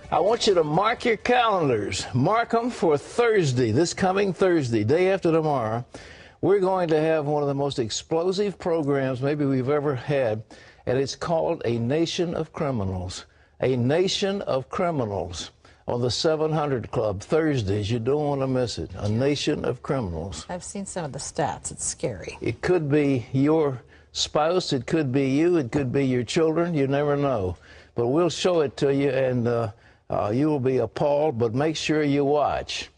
I want you to mark your calendars. Mark them for Thursday, this coming Thursday, day after tomorrow. We're going to have one of the most explosive programs maybe we've ever had, and it's called A Nation of Criminals. A Nation of Criminals on the 700 Club, Thursdays. You don't want to miss it. A Nation of Criminals. I've seen some of the stats. It's scary. It could be your spouse. It could be you. It could be your children. You never know. But we'll show it to you, and you will be appalled, but make sure you watch.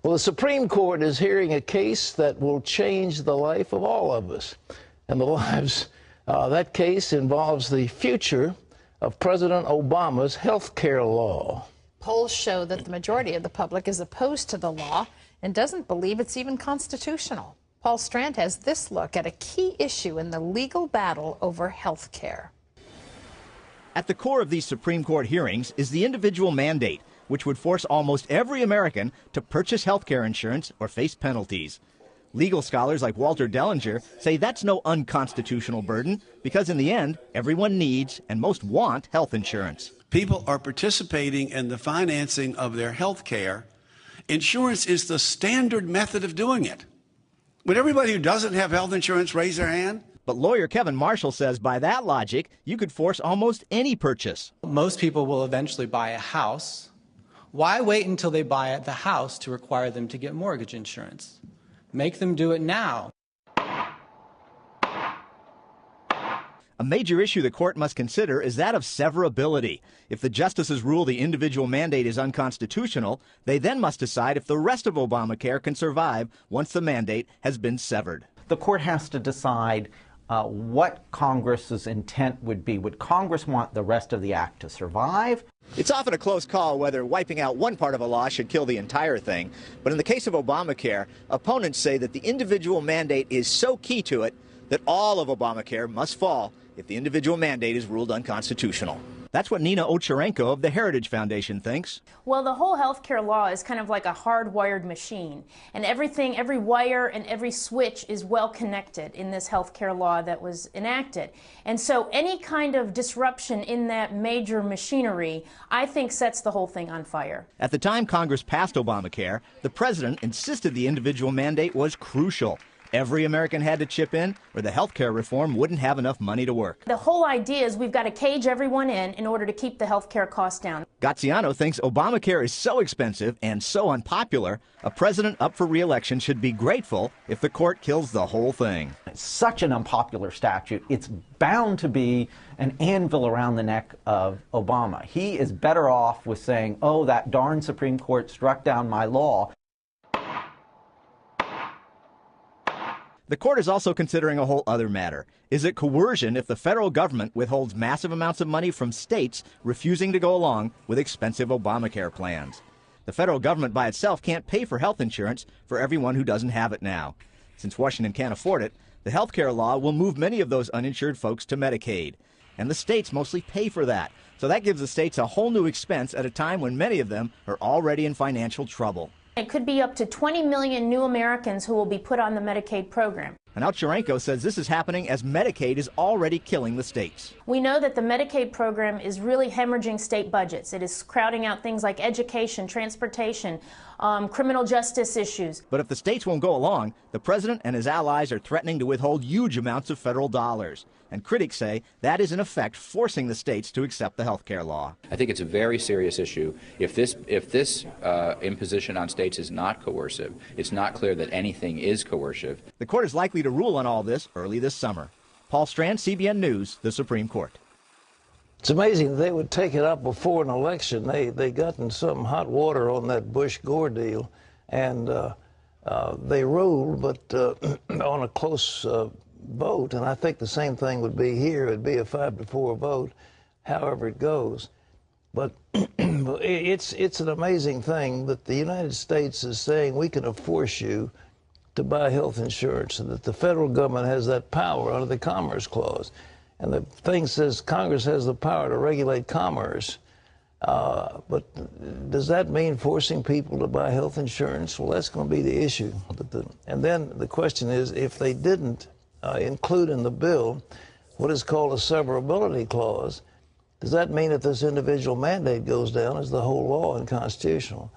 Well, the Supreme Court is hearing a case that will change the life of all of us and the lives. That case involves the future of President Obama's health care law. Polls show that the majority of the public is opposed to the law and doesn't believe it's even constitutional. Paul Strand has this look at a key issue in the legal battle over health care. At the core of these Supreme Court hearings is the individual mandate, which would force almost every American to purchase health care insurance or face penalties. Legal scholars like Walter Dellinger say that's no unconstitutional burden because in the end, everyone needs and most want health insurance. People are participating in the financing of their health care. Insurance is the standard method of doing it. Would everybody who doesn't have health insurance raise their hand? But lawyer Kevin Marshall says by that logic, you could force almost any purchase. Most people will eventually buy a house. Why wait until they buy the house to require them to get mortgage insurance? Make them do it now. A major issue the court must consider is that of severability. If the justices rule the individual mandate is unconstitutional, they then must decide if the rest of Obamacare can survive once the mandate has been severed. The court has to decide what Congress's intent would be. Would Congress want the rest of the act to survive? It's often a close call whether wiping out one part of a law should kill the entire thing. But in the case of Obamacare, opponents say that the individual mandate is so key to it that all of Obamacare must fall if the individual mandate is ruled unconstitutional. That's what Nina Ocharenko of the Heritage Foundation thinks. Well, the whole healthcare law is kind of like a hardwired machine, and everything, every wire and every switch is well connected in this healthcare law that was enacted. And so any kind of disruption in that major machinery, I think, sets the whole thing on fire. At the time Congress passed Obamacare, the president insisted the individual mandate was crucial. Every American had to chip in, or the health care reform wouldn't have enough money to work. The whole idea is we've got to cage everyone in order to keep the health care costs down. Gaziano thinks Obamacare is so expensive and so unpopular, a president up for re-election should be grateful if the court kills the whole thing. It's such an unpopular statute. It's bound to be an anvil around the neck of Obama. He is better off with saying, oh, that darn Supreme Court struck down my law. The court is also considering a whole other matter. Is it coercion if the federal government withholds massive amounts of money from states refusing to go along with expensive Obamacare plans? The federal government by itself can't pay for health insurance for everyone who doesn't have it now. Since Washington can't afford it, the health care law will move many of those uninsured folks to Medicaid. And the states mostly pay for that. So that gives the states a whole new expense at a time when many of them are already in financial trouble. It could be up to 20 million new Americans who will be put on the Medicaid program. And Ocharenko says this is happening as Medicaid is already killing the states. We know that the Medicaid program is really hemorrhaging state budgets. It is crowding out things like education, transportation, criminal justice issues. But if the states won't go along, the president and his allies are threatening to withhold huge amounts of federal dollars. And critics say that is in effect forcing the states to accept the health care law. I think it's a very serious issue. If this imposition on states is not coercive, it's not clear that anything is coercive. The court is likely to rule on all this early this summer. Paul Strand, CBN News, the Supreme Court. It's amazing they would take it up before an election. They got in some hot water on that Bush-Gore deal, and they ruled, but on a close vote, and I think the same thing would be here. It would be a 5-4 vote, however it goes. But it's an amazing thing that the United States is saying we can force you to buy health insurance, and that the federal government has that power under the Commerce Clause. And the thing says Congress has the power to regulate commerce. But does that mean forcing people to buy health insurance? Well, that's going to be the issue. And then the question is, if they didn't include in the bill what is called a severability clause, does that mean if this individual mandate goes down, is the whole law unconstitutional?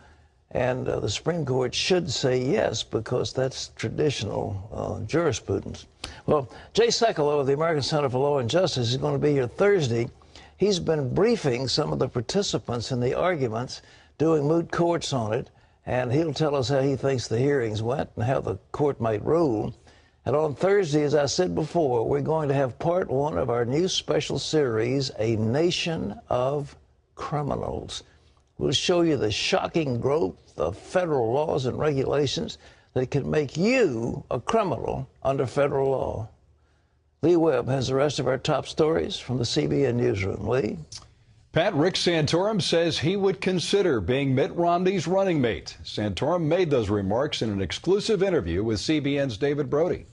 And the Supreme Court should say yes, because that's traditional jurisprudence. Well, Jay Sekulow of the American Center for Law and Justice is going to be here Thursday. He's been briefing some of the participants in the arguments, doing moot courts on it, and he'll tell us how he thinks the hearings went and how the court might rule. And on Thursday, as I said before, we're going to have part one of our new special series, A Nation of Criminals. We'll show you the shocking growth of federal laws and regulations that can make you a criminal under federal law. Lee Webb has the rest of our top stories from the CBN Newsroom. Lee? Pat, Rick Santorum says he would consider being Mitt Romney's running mate. Santorum made those remarks in an exclusive interview with CBN's David Brody.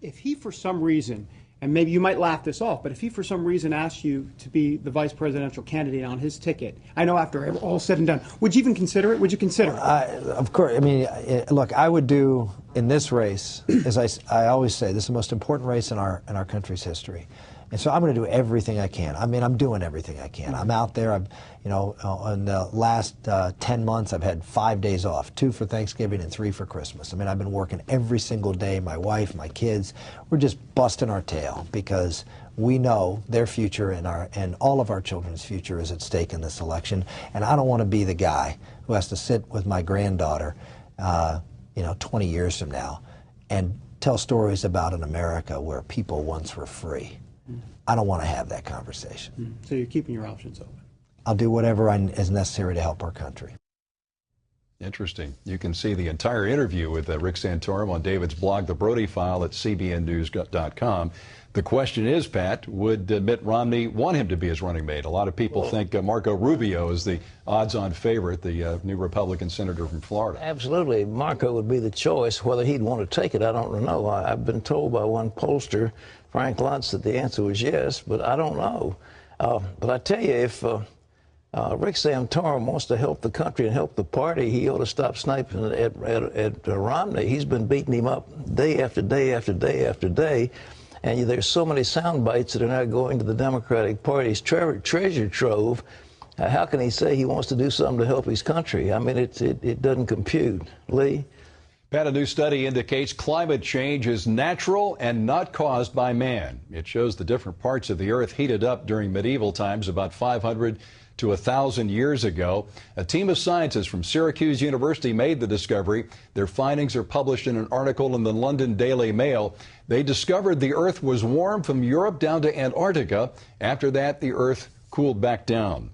If he, for some reason, and maybe you might laugh this off, but if he for some reason asked you to be the vice presidential candidate on his ticket, I know after all said and done, would you even consider it? Would you consider it? Of course. I mean, look, I would do in this race, as I always say, this is the most important race in our country's history. And so I'm going to do everything I can. I mean, I'm doing everything I can. I'm out there. In the last 10 months, I've had 5 days off, 2 for Thanksgiving and 3 for Christmas. I mean, I've been working every single day. My wife, my kids, we're just busting our tail because we know their future and all of our children's future is at stake in this election. And I don't want to be the guy who has to sit with my granddaughter, 20 years from now and tell stories about an America where people once were free. I don't want to have that conversation. So you're keeping your options open. I'll do whatever is necessary to help our country. Interesting. You can see the entire interview with Rick Santorum on David's blog, The Brody File, at cbnnews.com. The question is, Pat, would Mitt Romney want him to be his running mate? A lot of people think Marco Rubio is the odds-on favorite, the new Republican senator from Florida. Absolutely. Marco would be the choice. Whether he'd want to take it, I don't know. I've been told by one pollster, Frank Luntz, that the answer was yes, but I don't know. But I tell you, if Rick Santorum wants to help the country and help the party, he ought to stop sniping at Romney. He's been beating him up day after day after day after day. And there's so many sound bites that are now going to the Democratic Party's treasure trove. How can he say he wants to do something to help his country? I mean, it doesn't compute. Lee? Pat, a new study indicates climate change is natural and not caused by man. It shows the different parts of the Earth heated up during medieval times about 500 to 1,000 years ago. A team of scientists from Syracuse University made the discovery. Their findings are published in an article in the London Daily Mail. They discovered the Earth was warm from Europe down to Antarctica. After that, the Earth cooled back down.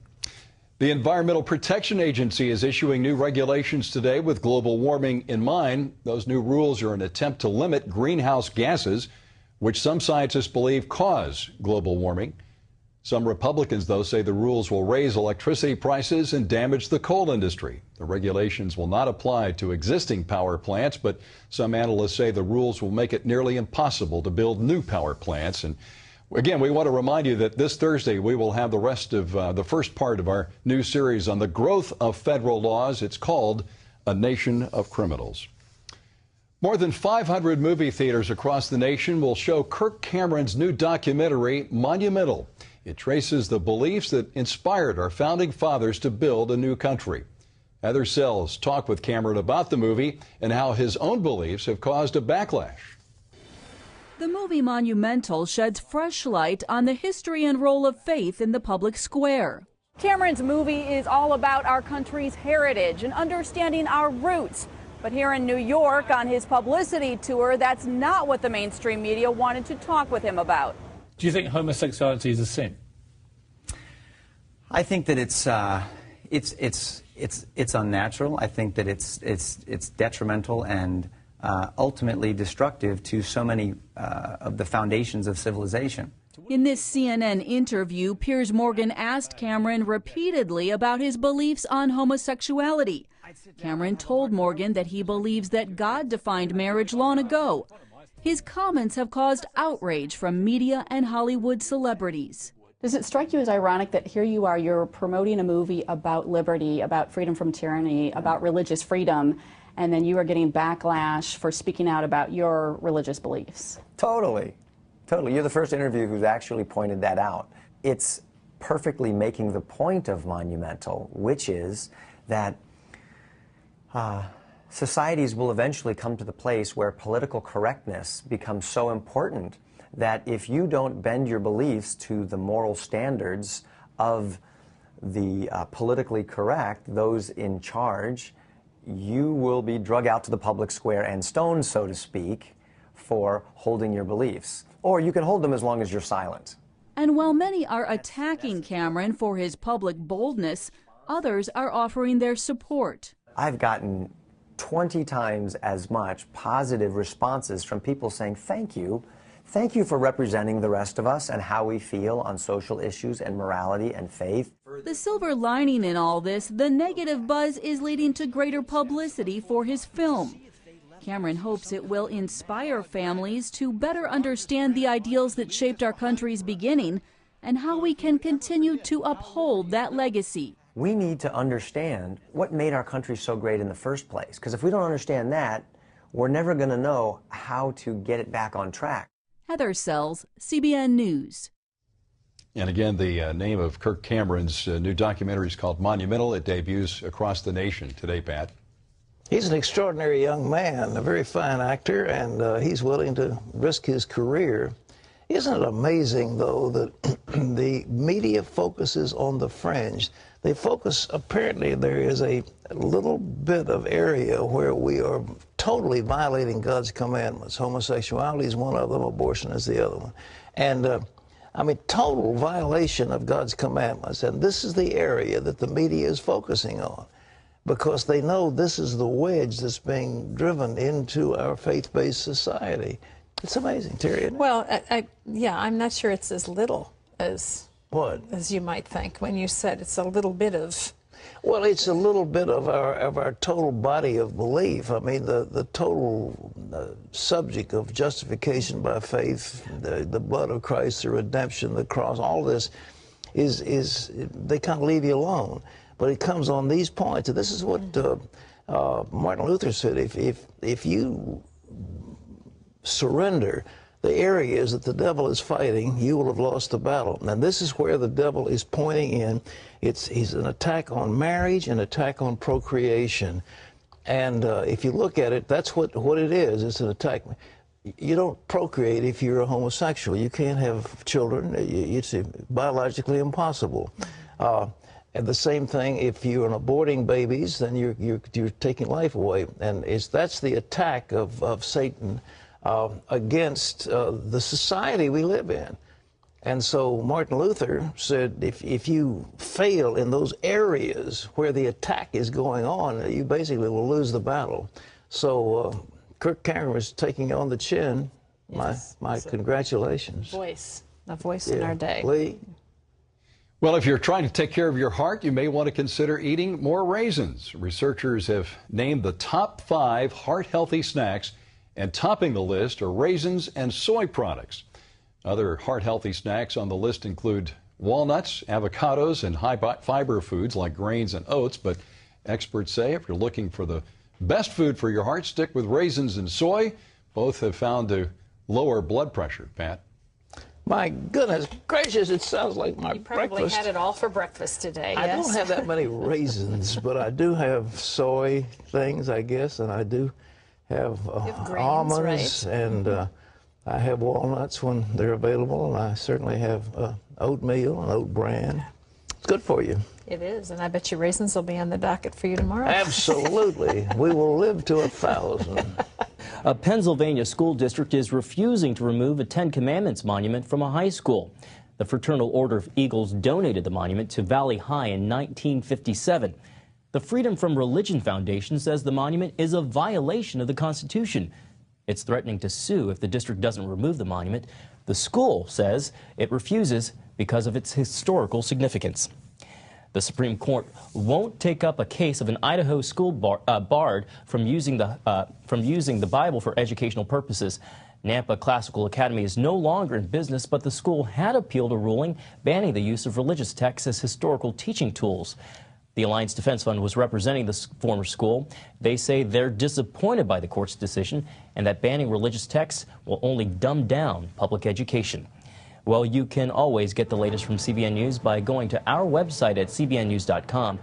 The Environmental Protection Agency is issuing new regulations today with global warming in mind. Those new rules are an attempt to limit greenhouse gases, which some scientists believe cause global warming. Some Republicans, though, say the rules will raise electricity prices and damage the coal industry. The regulations will not apply to existing power plants, but some analysts say the rules will make it nearly impossible to build new power plants. And again, we want to remind you that this Thursday we will have the rest of the first part of our new series on the growth of federal laws. It's called A Nation of Criminals. More than 500 movie theaters across the nation will show Kirk Cameron's new documentary, Monumental. It traces the beliefs that inspired our founding fathers to build a new country. Heather Sells talked with Cameron about the movie and how his own beliefs have caused a backlash. The movie Monumental sheds fresh light on the history and role of faith in the public square. Cameron's movie is all about our country's heritage and understanding our roots. But here in New York on his publicity tour, that's not what the mainstream media wanted to talk with him about. Do you think homosexuality is a sin? I think that it's unnatural. I think that it's detrimental and ultimately destructive to so many of the foundations of civilization. In this CNN interview, Piers Morgan asked Cameron repeatedly about his beliefs on homosexuality. Cameron told Morgan that he believes that God defined marriage long ago. His comments have caused outrage from media and Hollywood celebrities. Does it strike you as ironic that here you are, you're promoting a movie about liberty, about freedom from tyranny, about religious freedom, and then you are getting backlash for speaking out about your religious beliefs? Totally. You're the first interview who's actually pointed that out. It's perfectly making the point of Monumental, which is that societies will eventually come to the place where political correctness becomes so important that if you don't bend your beliefs to the moral standards of the politically correct, those in charge, you will be drug out to the public square and stoned, so to speak, for holding your beliefs. Or you can hold them as long as you're silent. And while many are attacking Cameron for his public boldness, others are offering their support. I've gotten 20 times as much positive responses from people saying, thank you. Thank you for representing the rest of us and how we feel on social issues and morality and faith. The silver lining in all this, the negative buzz is leading to greater publicity for his film. Cameron hopes it will inspire families to better understand the ideals that shaped our country's beginning and how we can continue to uphold that legacy. We need to understand what made our country so great in the first place, because if we don't understand that, we're never going to know how to get it back on track. Heather Sells, CBN News. And again, the name of Kirk Cameron's new documentary is called Monumental. It debuts across the nation today, Pat. He's an extraordinary young man, a very fine actor, and he's willing to risk his career. Isn't it amazing, though, that the media focuses on the fringe? They focus, apparently there is a little bit of area where we are totally violating God's commandments. Homosexuality is one of them, abortion is the other one. And I mean, total violation of God's commandments. And this is the area that the media is focusing on, because they know this is the wedge that's being driven into our faith-based society. It's amazing, Terry, isn't it? Well, yeah, I'm not sure it's as little as what? As you might think when you said it's a little bit of. Well, it's a little bit of our total body of belief. I mean, the total subject of justification by faith, the blood of Christ, the redemption, the cross, all this is they kind of leave you alone. But it comes on these points. And this is what Martin Luther said: if you surrender the areas that the devil is fighting, you will have lost the battle. And this is where the devil is pointing in. He's an attack on marriage, an attack on procreation. And if you look at it, that's what it is. It's an attack. You don't procreate if you're a homosexual. You can't have children. It's biologically impossible. And the same thing, if you're aborting babies, then you're taking life away. And that's the attack of Satan against the society we live in. And so Martin Luther said, if you fail in those areas where the attack is going on, you basically will lose the battle. So Kirk Cameron is taking on the chin. Yes. My congratulations. A voice in our day. Lee? Well, if you're trying to take care of your heart, you may want to consider eating more raisins. Researchers have named the top 5 heart-healthy snacks, and topping the list are raisins and soy products. Other heart-healthy snacks on the list include walnuts, avocados, and high-fiber foods like grains and oats. But experts say if you're looking for the best food for your heart, stick with raisins and soy. Both have found to lower blood pressure. Pat? My goodness gracious, it sounds like my breakfast. You probably had it all for breakfast today, I yes? don't have that many raisins, but I do have soy things, I guess, and I do have grains, almonds, right? and I have walnuts when they're available, and I certainly have oatmeal and oat bran. It's good for you. It is, and I bet your raisins will be on the docket for you tomorrow. Absolutely. We will live to 1,000. A Pennsylvania school district is refusing to remove a Ten Commandments monument from a high school. The Fraternal Order of Eagles donated the monument to Valley High in 1957. The Freedom from Religion Foundation says the monument is a violation of the Constitution. It's threatening to sue if the district doesn't remove the monument. The school says it refuses because of its historical significance. The Supreme Court won't take up a case of an Idaho school barred from using the Bible for educational purposes. Nampa Classical Academy is no longer in business, but the school had appealed a ruling banning the use of religious texts as historical teaching tools. The Alliance Defense Fund was representing the former school. They say they're disappointed by the court's decision and that banning religious texts will only dumb down public education. Well, you can always get the latest from CBN News by going to our website at cbnnews.com